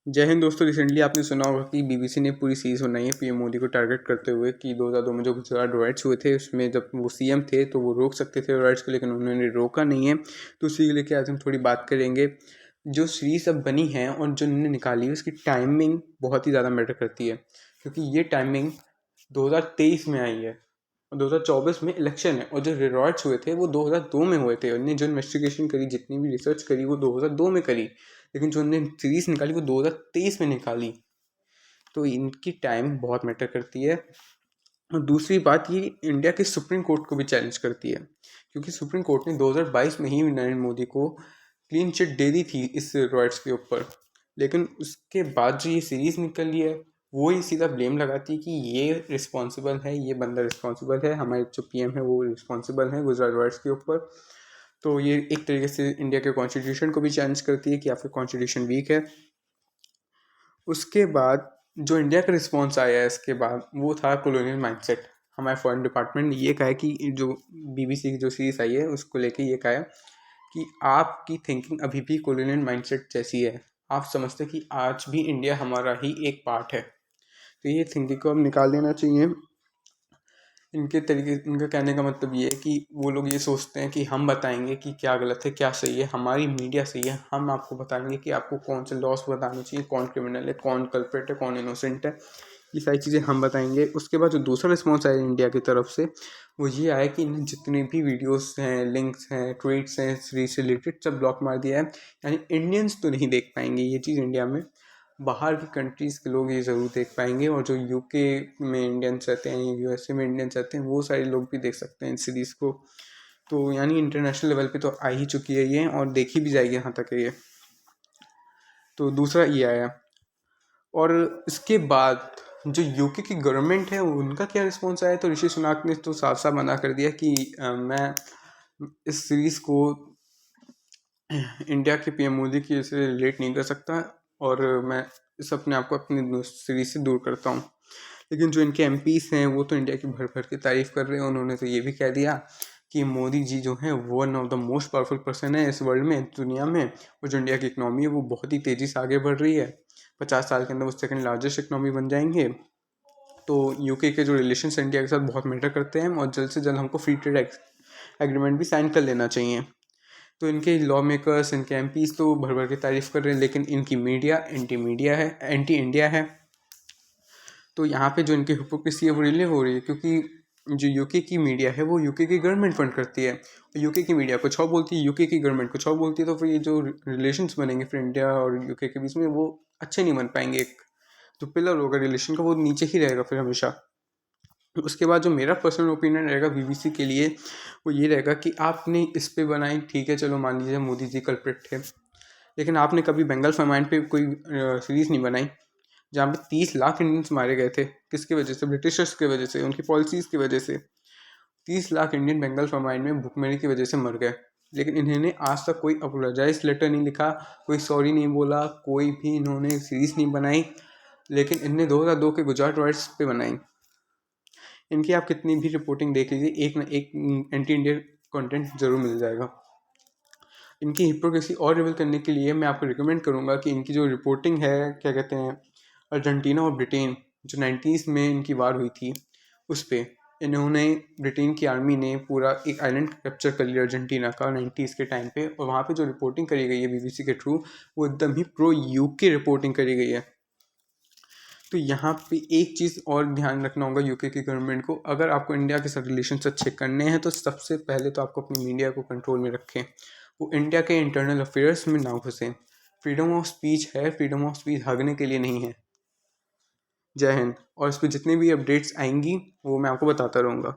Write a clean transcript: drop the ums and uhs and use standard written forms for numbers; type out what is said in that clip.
जय हिंद दोस्तों। रिसेंटली आपने सुना होगा कि बीबीसी ने पूरी सीरीज बनाई है पीएम मोदी को टारगेट करते हुए कि 2002 में जो गुजरात राइट्स हुए थे उसमें जब वो सीएम थे तो वो रोक सकते थे राइट्स को, लेकिन उन्होंने रोका नहीं है। तो उसी के लेके आज हम थोड़ी बात करेंगे। जो सीरीज अब बनी है और जो उन्होंने निकाली है उसकी टाइमिंग बहुत ही ज़्यादा मैटर करती है, क्योंकि ये टाइमिंग 2023 में आई है और 2024 में इलेक्शन है। और जो रिजॉर्ट्स हुए थे वो 2002 में हुए थे। उन्होंने जो इन्वेस्टिगेशन करी, जितनी भी रिसर्च करी वो 2002 में करी, लेकिन जो उन्होंने सीरीज निकाली वो 2023 में निकाली। तो इनकी टाइम बहुत मैटर करती है। और दूसरी बात ये इंडिया के सुप्रीम कोर्ट को भी चैलेंज करती है, क्योंकि सुप्रीम कोर्ट ने 2022 में ही नरेंद्र मोदी को क्लीन चिट दे दी थी इस रॉयट्स के ऊपर। लेकिन उसके बाद जो ये सीरीज़ निकली है वो ही सीधा ब्लेम लगाती है कि ये रिस्पॉन्सिबल है, ये बंदा रिस्पॉन्सिबल है, हमारे जो पीएम है वो रिस्पॉन्सिबल है गुजरात रॉयट्स के ऊपर। तो ये एक तरीके से इंडिया के कॉन्स्टिट्यूशन को भी चैलेंज करती है कि आपका कॉन्स्टिट्यूशन वीक है। उसके बाद जो इंडिया का रिस्पॉन्स आया है इसके बाद वो था कॉलोनियल माइंडसेट। हमारे फॉरेन डिपार्टमेंट ने ये कहा है कि जो बीबीसी की जो सीरीज आई है उसको लेके ये कहा है कि आपकी थिंकिंग अभी भी कॉलोनियल माइंडसेट जैसी है। आप समझते हैं कि आज भी इंडिया हमारा ही एक पार्ट है। तो ये थिंकिंग को अब निकाल देना चाहिए। इनका कहने का मतलब ये है कि वो लोग ये सोचते हैं कि हम बताएंगे कि क्या गलत है क्या सही है, हमारी मीडिया सही है, हम आपको बताएंगे कि आपको कौन से लॉस बताने चाहिए, कौन क्रिमिनल है, कौन कल्प्रेट है, कौन इनोसेंट है। ये सारी चीज़ें हम बताएंगे। उसके बाद जो दूसरा रिस्पॉन्स आया इंडिया की तरफ से वो ये आया कि इन्हें जितने भी वीडियोस हैं, लिंक्स हैं, ट्वीट्स हैं सीरीज से रिलेटेड सब ब्लॉक मार दिया है। यानी इंडियंस तो नहीं देख पाएंगे ये चीज़ इंडिया में, बाहर की कंट्रीज़ के लोग ये ज़रूर देख पाएंगे। और जो यूके में इंडियंस रहते हैं, यूएसए में इंडियंस रहते हैं, वो सारे लोग भी देख सकते हैं इस सीरीज़ को। तो यानी इंटरनेशनल लेवल पे तो आ ही चुकी है ये और देखी भी जाएगी यहाँ तक है ये। तो दूसरा ये आया। और इसके बाद जो यूके की गवर्नमेंट है उनका क्या रिस्पॉन्स आया, तो ऋषि सुनाक ने तो साफ साफ मना कर दिया कि मैं इस सीरीज़ को इंडिया के पीएम मोदी की से रिलेट नहीं कर सकता और मैं इस अपने आप को अपनी सीरीज से दूर करता हूँ। लेकिन जो इनके एमपीस हैं वो तो इंडिया की भर भर की तारीफ़ कर रहे हैं। उन्होंने तो ये भी कह दिया कि मोदी जी जो हैं one of the most powerful person है इस वर्ल्ड में, दुनिया में। और जो इंडिया की इकनॉमी है वो बहुत ही तेज़ी से आगे बढ़ रही है। 50 साल के अंदर वो सेकंड लार्जेस्ट इकनॉमी बन जाएंगे। तो यूके के जो रिलेशन इंडिया के साथ बहुत मैटर करते हैं और जल्द से जल्द हमको फ्री ट्रेड एग्रीमेंट भी साइन कर लेना चाहिए। तो इनके लॉ मेकर्स, इनके एमपीज तो भर भर के तारीफ़ कर रहे हैं, लेकिन इनकी मीडिया एंटी इंडिया है। तो यहाँ पे जो इनकी हिपोक्रेसी है वो रिलीव हो रही है, क्योंकि जो यूके की मीडिया है वो यूके की गवर्नमेंट फंड करती है। यूके की मीडिया कुछ और बोलती है, यूके की गवर्नमेंट कुछ और बोलती है। तो फिर ये जो रिलेशंस बनेंगे फिर इंडिया और यूके के बीच में वो अच्छे नहीं बन पाएंगे। एक जो पिलर होगा रिलेशन का वो नीचे ही रहेगा फिर हमेशा। उसके बाद जो मेरा पर्सनल ओपिनियन रहेगा बीबीसी के लिए वो ये रहेगा कि आपने इस पे बनाई, ठीक है चलो मान लीजिए मोदी जी कल्प्रिट थे, लेकिन आपने कभी बंगाल फरमान पे कोई सीरीज़ नहीं बनाई जहाँ पे 30 लाख इंडियंस मारे गए थे। किसकी वजह से? ब्रिटिशर्स की वजह से, उनकी पॉलिसीज़ की वजह से। 30 लाख इंडियन बंगाल फरमान में भुखमरी की वजह से मर गए, लेकिन इन्होंने आज तक कोई अपोलोजाइज लेटर नहीं लिखा, कोई सॉरी नहीं बोला, कोई भी इन्होंने सीरीज़ नहीं बनाई। लेकिन इनने 2002 के गुजरात रॉयट्स पे बनाई। इनकी आप कितनी भी रिपोर्टिंग देख लीजिए, एक ना एक एंटी इंडियन कंटेंट जरूर मिल जाएगा। इनकी हिपोक्रेसी और रिवील करने के लिए मैं आपको रिकमेंड करूँगा कि इनकी जो रिपोर्टिंग है, क्या कहते हैं, अर्जेंटीना और ब्रिटेन जो 90s में इनकी वार हुई थी उस पर इन्होंने, ब्रिटेन की आर्मी ने पूरा एक आइलैंड कैप्चर कर लिया अर्जेंटीना का 90s के टाइम पे। और वहाँ पे जो रिपोर्टिंग करी गई है बीबीसी के थ्रू वो एकदम ही प्रो यूके रिपोर्टिंग करी गई है। तो यहाँ पे एक चीज़ और ध्यान रखना होगा यूके की गवर्नमेंट को, अगर आपको इंडिया के साथ रिलेशन अच्छे करने हैं तो सबसे पहले तो आपको अपनी मीडिया को कंट्रोल में रखें, वो इंडिया के इंटरनल अफेयर्स में ना घुसें। फ्रीडम ऑफ स्पीच है, फ्रीडम ऑफ स्पीच हगने के लिए नहीं है। जय हिंद। और इस पर जितनी भी अपडेट्स आएंगी वो मैं आपको बताता रहूँगा।